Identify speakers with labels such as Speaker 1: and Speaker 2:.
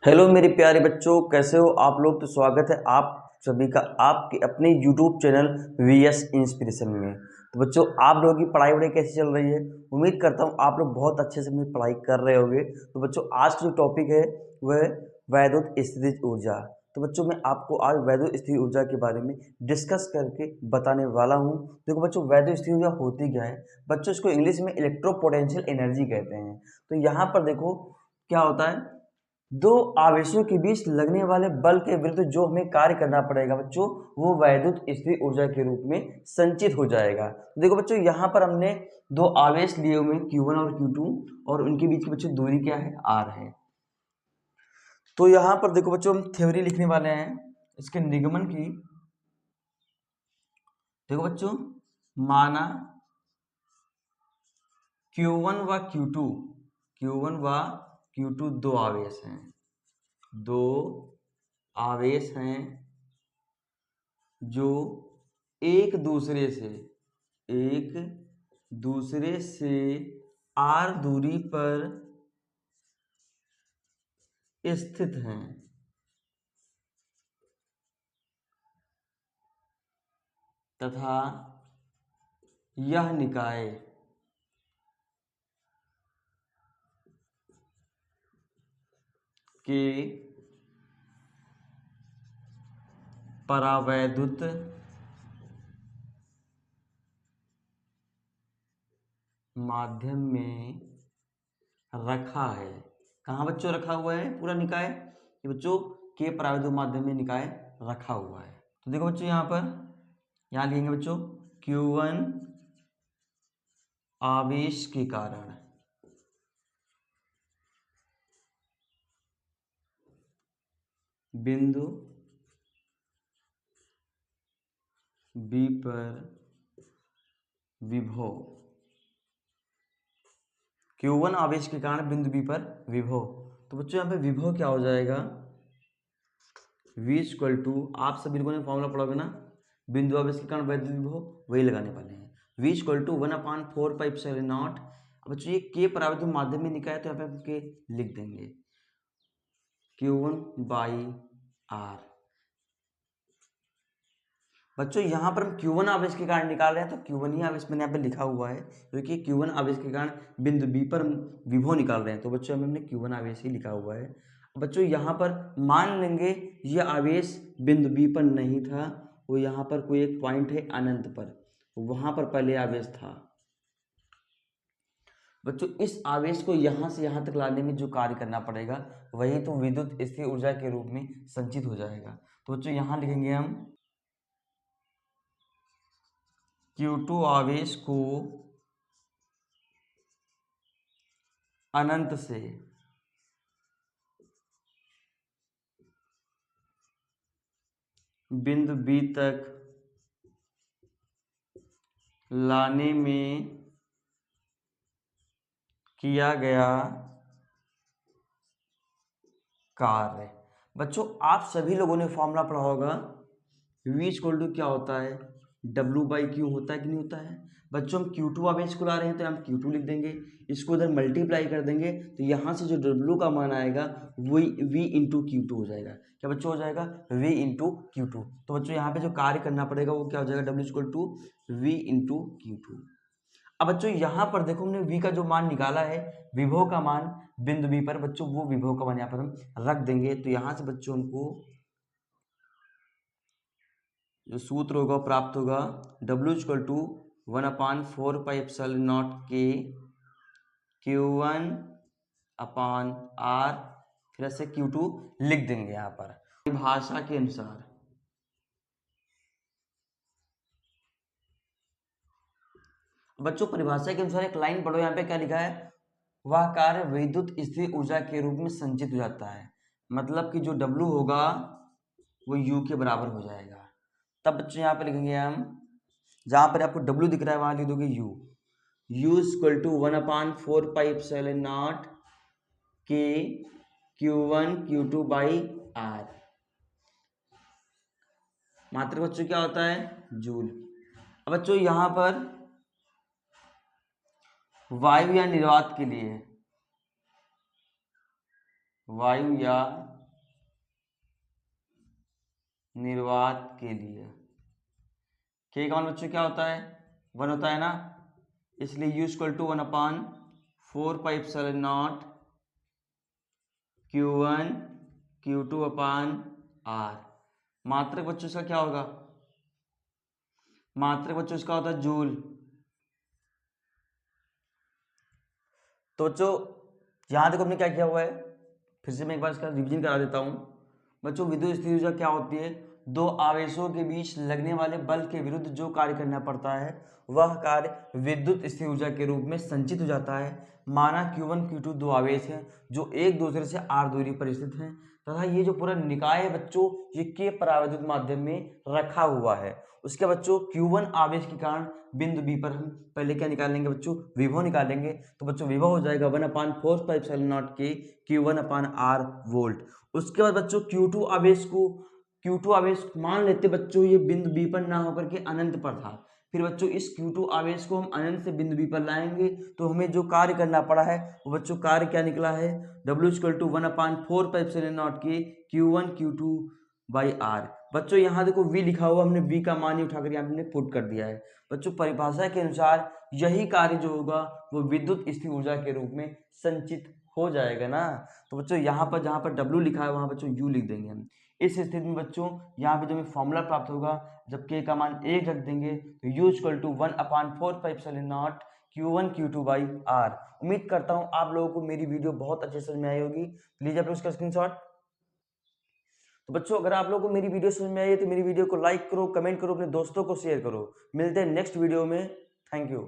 Speaker 1: Hello मेरे प्यारे बच्चों, कैसे हो आप लोग। तो स्वागत है आप सभी का आपके अपने यूट्यूब चैनल वीएस इंस्पिरेशन में। तो बच्चों, आप लोगों की पढ़ाई वढ़ाई कैसी चल रही है। उम्मीद करता हूँ आप लोग बहुत अच्छे से अपनी पढ़ाई कर रहे होंगे। तो बच्चों, आज का जो टॉपिक है वह वैद्युत स्थितिज ऊर्जा। तो बच्चों, मैं आपको आज वैद्युत स्थितिज ऊर्जा के बारे में डिस्कस करके बताने वाला हूँ। देखो बच्चों, वैद्युत स्थितिज ऊर्जा होती क्या है। बच्चों, इसको इंग्लिश में इलेक्ट्रो पोटेंशियल एनर्जी कहते हैं। तो यहाँ पर देखो क्या होता है, दो आवेशों के बीच लगने वाले बल के विरुद्ध जो हमें कार्य करना पड़ेगा बच्चों, वो वैद्युत स्थिर ऊर्जा के रूप में संचित हो जाएगा। देखो बच्चों, यहाँ पर हमने दो आवेश लिए हुए हैं Q1 और Q2, और उनके बीच की बच्चों दूरी क्या है, R है। तो यहाँ पर देखो बच्चों, हम थ्योरी लिखने वाले हैं इसके निगमन की। देखो बच्चों, माना Q1 व Q2 दो आवेश हैं, दो आवेश हैं जो एक दूसरे से r दूरी पर स्थित हैं। तथा यह निकाय के परावैद्युत माध्यम में रखा है। कहाँ बच्चों रखा हुआ है पूरा निकाय, ये बच्चों के परावैद्युत माध्यम में निकाय रखा हुआ है। तो देखो बच्चों, यहाँ लिखेंगे बच्चों, Q1 आवेश के कारण बिंदु B पर विभव, Q1 आवेश के कारण बिंदु B पर विभव। तो बच्चों यहाँ पे विभव क्या हो जाएगा, V इक्वल टू, आप सभी लोगों ने फॉर्मूला पढ़ोगे ना, बिंदु आवेश के कारण वैद्युत विभव, वही लगाने वाले हैं। V equal to 1/4πε0। अब बच्चों, ये के परावैद्युत माध्यम में निकाय, तो यहाँ पे हम के लिख देंगे Q1/R। बच्चों, यहाँ पर हम Q1 आवेश के कारण निकाल रहे हैं, तो Q1 ही आवेश मैंने यहाँ पे लिखा हुआ है, क्योंकि Q1 आवेश के कारण बिंदु B पर विभव निकाल रहे हैं। तो बच्चों, हमने Q1 आवेश ही लिखा हुआ है। बच्चों, यहाँ पर मान लेंगे यह आवेश बिंदु B पर नहीं था, वो यहाँ पर कोई एक पॉइंट है अनंत पर, वहां पर पहले आवेश था। बच्चों, इस आवेश को यहाँ से यहाँ तक लाने में जो कार्य करना पड़ेगा वही तो विद्युत स्थिर ऊर्जा के रूप में संचित हो जाएगा। तो बच्चों, यहाँ लिखेंगे हम Q2 आवेश को अनंत से बिंदु B तक लाने में किया गया कार्य। बच्चों, आप सभी लोगों ने फॉर्मूला पढ़ा होगा, V इक्वल टू क्या होता है, W/Q होता है कि नहीं होता है। बच्चों, हम Q2 आवेश को ला रहे हैं तो हम Q2 लिख देंगे, इसको इधर मल्टीप्लाई कर देंगे, तो यहाँ से जो W का मान आएगा वही V इंटू Q2 हो जाएगा। क्या बच्चों हो जाएगा, V इंटू Q2। तो बच्चों, यहाँ पे जो कार्य करना पड़ेगा वो क्या हो जाएगा, W equal to V into Q2। अब बच्चों, यहाँ पर देखो, हमने V का जो मान निकाला है, विभव का मान बिंदु B पर, बच्चों वो विभव का मान यहाँ पर हम रख देंगे। तो यहाँ से बच्चों हमको जो सूत्र होगा प्राप्त होगा, W इक्वल टू 1/4πε0 के Q1/R, फिर से Q2 लिख देंगे। यहाँ पर परिभाषा के अनुसार, बच्चों परिभाषा के अनुसार एक लाइन पढ़ो, यहाँ पे क्या लिखा है, वह कार्य विद्युत स्थिर ऊर्जा के रूप में संचित हो जाता है। मतलब कि जो W होगा वो U के बराबर हो जाएगा। तब बच्चों यहाँ पे लिखेंगे हम, जहां पर आपको W दिख रहा है वहां लिख दोगे U इक्वल टू 1/4πε0 के Q1 Q2/R। मात्रक बच्चों क्या होता है, जूल। अब बच्चों, यहाँ पर वायु या निर्वात के लिए, वायु या निर्वात के लिए। के का मान बच्चों क्या होता है, 1 होता है ना, इसलिए U equal to 1/4 pi epsilon nought Q1 Q2 upon R। मात्रक बच्चों इसका क्या होगा, मात्रक बच्चों इसका होता है जूल। तो बच्चों यहां देखो हमने क्या किया हुआ है, फिर से मैं एक बार इसका रिवीजन करा देता हूं। बच्चों विद्युत स्थिति ऊर्जा क्या होती है, दो आवेशों के बीच लगने वाले बल के विरुद्ध जो कार्य करना पड़ता है वह कार्य विद्युत स्थिति ऊर्जा के रूप में संचित हो जाता है। माना Q1 Q2 दो आवेश हैं जो एक दूसरे से r दूरी पर स्थित हैं तथा ये जो पूरा निकाय है बच्चों ये के परावैद्युत माध्यम में रखा हुआ है। उसके बच्चों Q1 आवेश के कारण बिंदु B पर हम पहले क्या निकालेंगे बच्चों, विभव निकालेंगे। तो बच्चों विभव हो जाएगा 1/4 के Q1/R वोल्ट। उसके बाद बच्चों Q2 आवेश मान लेते बच्चों ये बिंदु B पर ना होकर के अनंत पर था, फिर बच्चों इस Q2 आवेश को हम अनंत से बिंदु B पर लाएंगे तो हमें जो कार्य करना पड़ा है वो बच्चों कार्य क्या निकला है, W इक्वल टू 1/4 के Q1 Q2 बाई R। बच्चों यहाँ देखो V लिखा हुआ, हमने V का मान ही उठाकर यहाँ हमने पुट कर दिया है। बच्चों परिभाषा के अनुसार यही कार्य जो होगा वो विद्युत स्थिति ऊर्जा के रूप में संचित हो जाएगा ना। तो बच्चों यहाँ पर जहाँ पर W लिखा है वहाँ बच्चों U लिख देंगे हम। इस स्थिति में बच्चों यहाँ पे जो हमें फॉर्मूला प्राप्त होगा, जब K का मान 1 रख देंगे तो U equal to 1/4 Q1 Q2 by R। उम्मीद करता हूँ आप लोगों को मेरी वीडियो बहुत अच्छे समझ में आई होगी। लीजिए आप लोग उसका स्क्रीनशॉट। तो बच्चों अगर आप लोगों को मेरी वीडियो समझ में आई है तो मेरी वीडियो को लाइक करो, कमेंट करो, अपने दोस्तों को शेयर करो। मिलते हैं नेक्स्ट वीडियो में। Thank you.